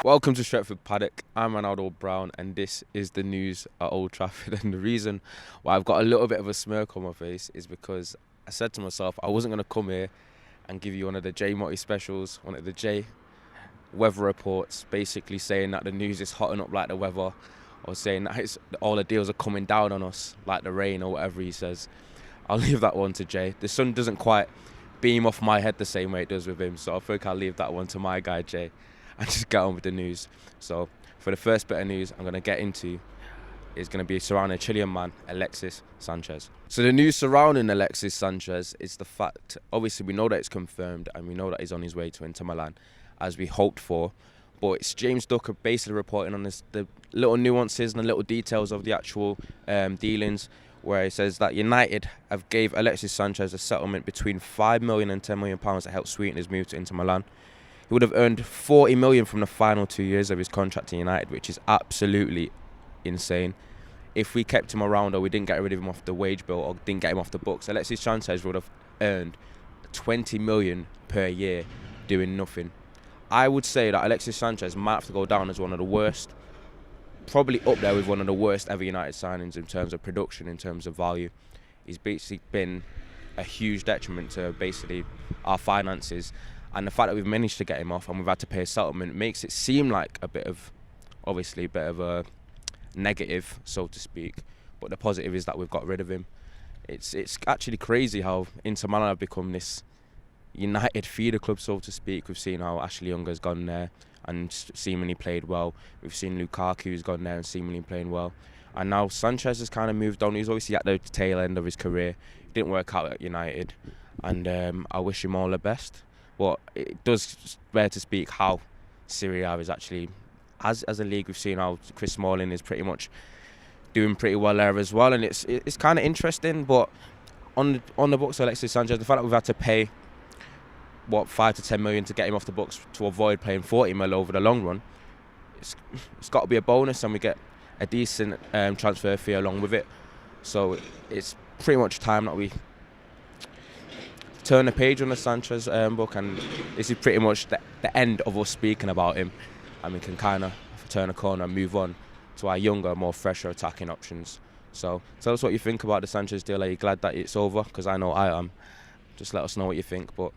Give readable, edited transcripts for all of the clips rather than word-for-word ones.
Welcome to Stretford Paddock. I'm Ronaldo Brown, and this is the news at Old Trafford. And the reason why I've got a little bit of a smirk on my face is because I said to myself I wasn't going to come here and give you one of the J Motti specials, one of the J weather reports, basically saying that the news is hotting up like the weather, or saying that all the deals are coming down on us like the rain or whatever he says. I'll leave that one to Jay. The sun doesn't quite beam off my head the same way it does with him, so I think I'll leave that one to my guy Jay and just get on with the news. So for the first bit of news I'm going to get into is going to be surrounding a Chilean man, Alexis Sanchez. So the news surrounding Alexis Sanchez is the fact, obviously we know that it's confirmed and we know that he's on his way to Inter Milan as we hoped for, but it's James Ducker basically reporting on this, the little nuances and the little details of the actual dealings, where he says that United have gave Alexis Sanchez a settlement between £5 million and £10 million to help sweeten his move to Inter Milan. He would have earned $40 million from the final 2 years of his contract in United, which is absolutely insane. If we kept him around or we didn't get rid of him off the wage bill or didn't get him off the books, Alexis Sanchez would have earned $20 million per year doing nothing. I would say that Alexis Sanchez might have to go down as one of the worst, probably up there with one of the worst ever United signings in terms of production, in terms of value. He's basically been a huge detriment to basically our finances. And the fact that we've managed to get him off and we've had to pay a settlement makes it seem like a bit of a negative, so to speak. But the positive is that we've got rid of him. It's actually crazy how Inter Milan have become this United feeder club, so to speak. We've seen how Ashley Young has gone there and seemingly played well. We've seen Lukaku who's gone there and seemingly playing well. And now Sanchez has kind of moved on. He's obviously at the tail end of his career. It didn't work out at United. And I wish him all the best. But it does bear to speak how Serie A is actually, as a league, we've seen how Chris Smalling is pretty much doing pretty well there as well, and it's kind of interesting. But on the books of Alexis Sanchez, the fact that we've had to pay $5 to $10 million to get him off the books to avoid paying $40 million over the long run, it's got to be a bonus, and we get a decent transfer fee along with it. So it's pretty much time that we turn the page on the Sanchez book, and this is pretty much the end of us speaking about him, and we can kind of turn a corner and move on to our younger, more fresher attacking options. So tell us what you think about the Sanchez deal. Are you glad that it's over? Because I know I am. Just let us know what you think. But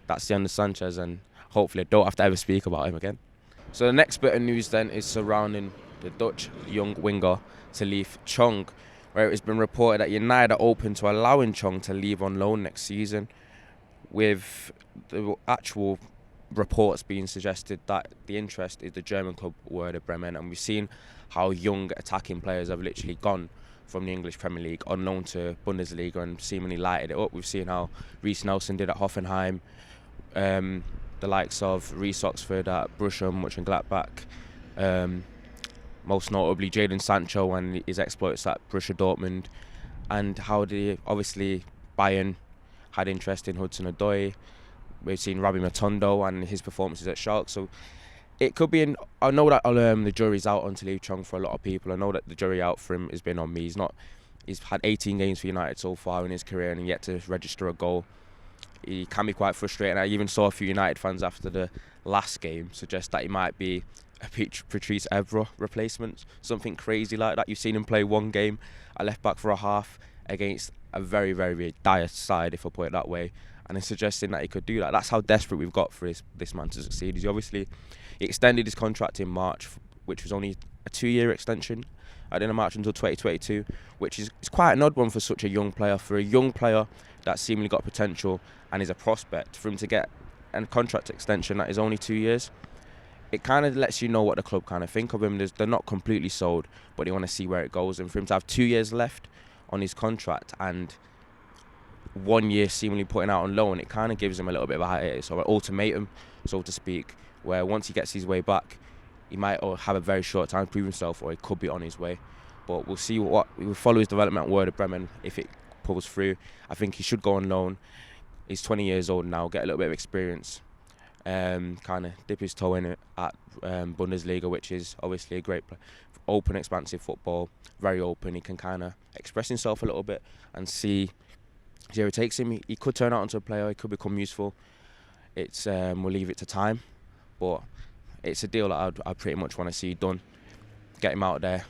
that's the end of Sanchez, and hopefully I don't have to ever speak about him again. So the next bit of news then is surrounding the Dutch young winger To Leave Chong, where it has been reported that United are open to allowing Chong to leave on loan next season, with the actual reports being suggested that the interest is the German club Werder Bremen. And we've seen how young attacking players have literally gone from the English Premier League on loan to Bundesliga and seemingly lighted it up. We've seen how Reece Nelson did at Hoffenheim, the likes of Reece Oxford at Borussia Mönchengladbach, most notably Jadon Sancho and his exploits at Borussia Dortmund, and how obviously Bayern had interest in Hudson-Odoi. We've seen Rabbi Matondo and his performances at Schalke. So it could be I know that the jury's out on To Leave Chong for a lot of people. I know that the jury out for him has been on me. He's had 18 games for United so far in his career and yet to register a goal. He can be quite frustrating. I even saw a few United fans after the last game suggest that he might be a Patrice Evra replacement, something crazy like that. You've seen him play one game at left back for a half against a very, very, very dire side, if I put it that way, and he's suggesting that he could do that. That's how desperate we've got for this man to succeed. He extended his contract in March, which was only a 2-year extension at the end of March until 2022, which is quite an odd one for such a young player. For a young player that seemingly got potential and is a prospect, for him to get a contract extension that is only 2 years, it kind of lets you know what the club kind of think of him. They're not completely sold, but they want to see where it goes. And for him to have 2 years left on his contract and 1 year seemingly putting out on loan, it kind of gives him a little bit of a hiatus or an ultimatum, so to speak, where once he gets his way back, he might have a very short time to prove himself, or he could be on his way. But we'll see we'll follow his development at Werder Bremen if it pulls through. I think he should go on loan. He's 20 years old now, get a little bit of experience, kind of dip his toe in it at Bundesliga, which is obviously a great open, expansive football, very open. He can kind of express himself a little bit and see where it takes him. He could turn out into a player, he could become useful. We'll leave it to time, but it's a deal that I pretty much want to see done. Get him out there,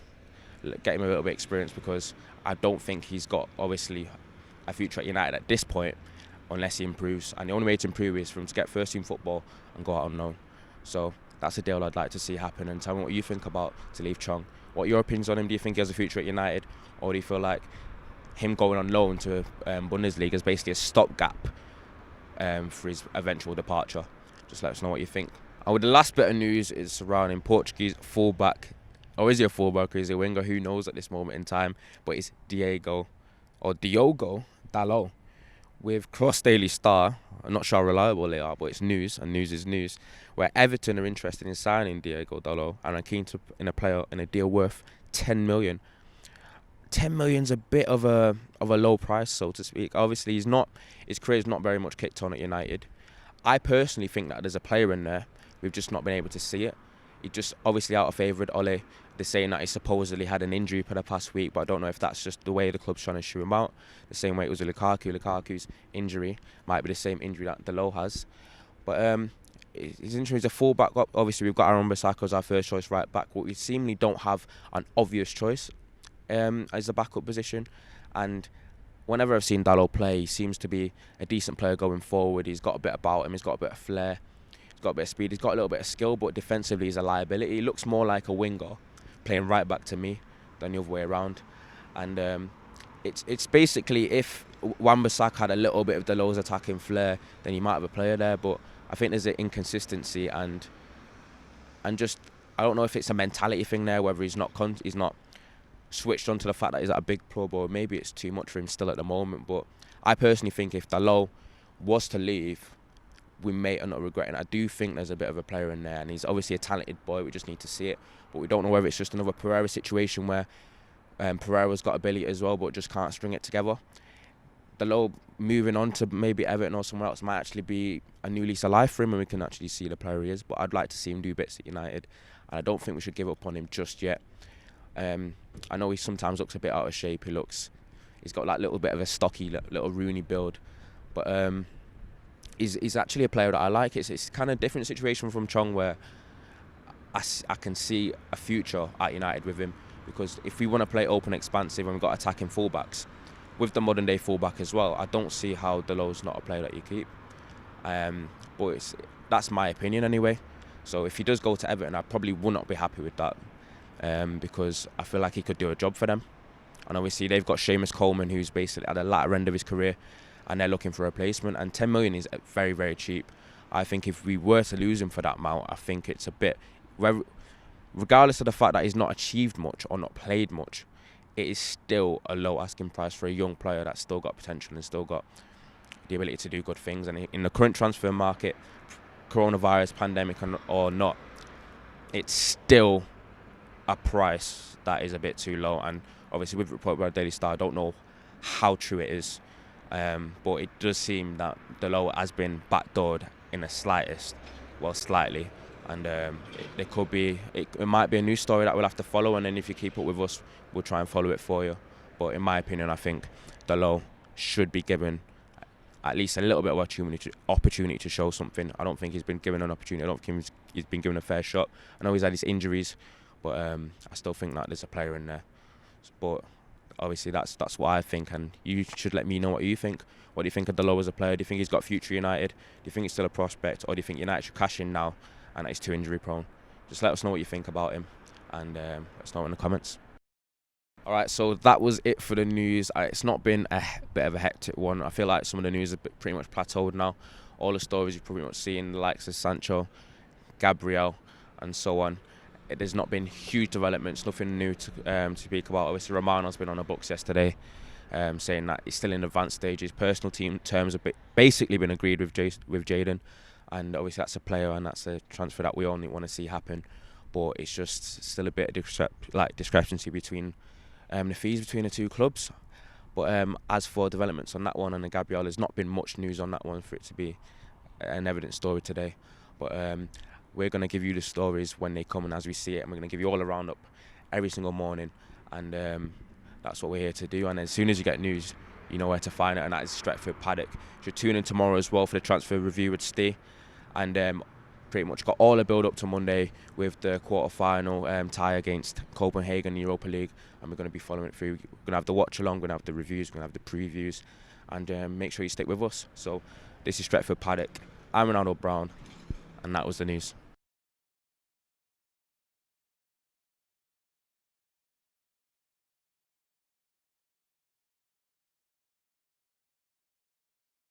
get him a little bit of experience, because I don't think he's got, obviously, a future at United at this point unless he improves. And the only way to improve is for him to get first team football and go out on loan. So that's a deal I'd like to see happen. And tell me what you think about To Leave Chong. What are your opinions on him? Do you think he has a future at United, or do you feel like him going on loan to Bundesliga is basically a stopgap for his eventual departure? Just let us know what you think. The last bit of news is surrounding Portuguese fullback, or is he a fullback or is he a winger? Who knows at this moment in time? But it's Diogo Dalot with Cross Daily Star. I'm not sure how reliable they are, but it's news, and news is news. Where Everton are interested in signing Diogo Dalot and are keen to in a deal worth 10 million. 10 million's a bit of a low price, so to speak. Obviously, his career's not very much kicked on at United. I personally think that there's a player in there. We've just not been able to see it. He's just obviously out of favour with Ole. They're saying that he supposedly had an injury for the past week, but I don't know if that's just the way the club's trying to shoot him out. The same way it was with Lukaku. Lukaku's injury might be the same injury that Dalot has. But his injury is a full-back. Obviously, we've got Aaron Bissaka as our first choice right back, but we seemingly don't have an obvious choice as a backup position. And whenever I've seen Dalot play, he seems to be a decent player going forward. He's got a bit about him. He's got a bit of flair. He's got a bit of speed. He's got a little bit of skill, but defensively he's a liability. He looks more like a winger playing right back to me than the other way around. And it's basically, if Wan-Bissaka had a little bit of Dalot's attacking flair, then you might have a player there. But I think there's an inconsistency and just, I don't know if it's a mentality thing there, whether he's not switched on to the fact that he's at a big club, or maybe it's too much for him still at the moment. But I personally think if Dalot was to leave, we may end up regretting it. I do think there's a bit of a player in there, and he's obviously a talented boy. We just need to see it. But we don't know whether it's just another Pereira situation where Pereira's got ability as well, but just can't string it together. Dalot moving on to maybe Everton or somewhere else might actually be a new lease of life for him, and we can actually see the player he is. But I'd like to see him do bits at United, and I don't think we should give up on him just yet. I know he sometimes looks a bit out of shape. He's got like a little bit of a stocky, little Rooney build, but he's actually a player that I like. It's kind of different situation from Chong, where I can see a future at United with him, because if we want to play open, expansive, and we've got attacking fullbacks with the modern day fullback as well, I don't see how Dalot's not a player that you keep. But that's my opinion anyway. So if he does go to Everton, I probably would not be happy with that, because I feel like he could do a job for them. And obviously they've got Seamus Coleman, who's basically at the latter end of his career, and they're looking for a replacement. And 10 million is very, very cheap. I think if we were to lose him for that amount, I think it's a bit, regardless of the fact that he's not achieved much or not played much, it is still a low asking price for a young player that's still got potential and still got the ability to do good things. And in the current transfer market, coronavirus, pandemic or not, it's still a price that is a bit too low. And obviously with the report by Daily Star, I don't know how true it is, but it does seem that Dalot has been backdoored in the slightly, and it might be a new story that we'll have to follow, and then if you keep up with us, we'll try and follow it for you. But in my opinion, I think Dalot should be given at least a little bit of opportunity to show something. I don't think he's been given an opportunity. I don't think he's been given a fair shot. I know he's had his injuries, but I still think that there's a player in there. But obviously that's what I think, and you should let me know what you think. What do you think of Dalot as a player? Do you think he's got future United? Do you think he's still a prospect, or do you think United should cash in now and he's too injury prone? Just let us know what you think about him, and let us know in the comments. Alright, so that was it for the news. It's not been a bit of a hectic one. I feel like some of the news is pretty much plateaued now. All the stories you've pretty much seen, the likes of Sancho, Gabriel, and so on. There's not been huge developments, nothing new to speak about. Obviously, Romano's been on the books yesterday, saying that he's still in advanced stages. Personal team terms have basically been agreed with Jadon, and obviously that's a player and that's a transfer that we only want to see happen. But it's just still a bit of discrepancy between the fees between the two clubs. But as for developments on that one and the Gabriel, there's not been much news on that one for it to be an evident story today. But we're going to give you the stories when they come and as we see it, and we're going to give you all a roundup every single morning, and that's what we're here to do. And as soon as you get news, you know where to find it, and that is Stretford, Paddock. You should tune in tomorrow as well for the transfer review with Steve. And pretty much got all the build up to Monday with the quarter-final tie against Copenhagen Europa League, and we're going to be following it through. We're going to have the watch along, we're going to have the reviews, we're going to have the previews, and make sure you stick with us. So this is Stretford Paddock. I'm Ronaldo Brown, and that was the news.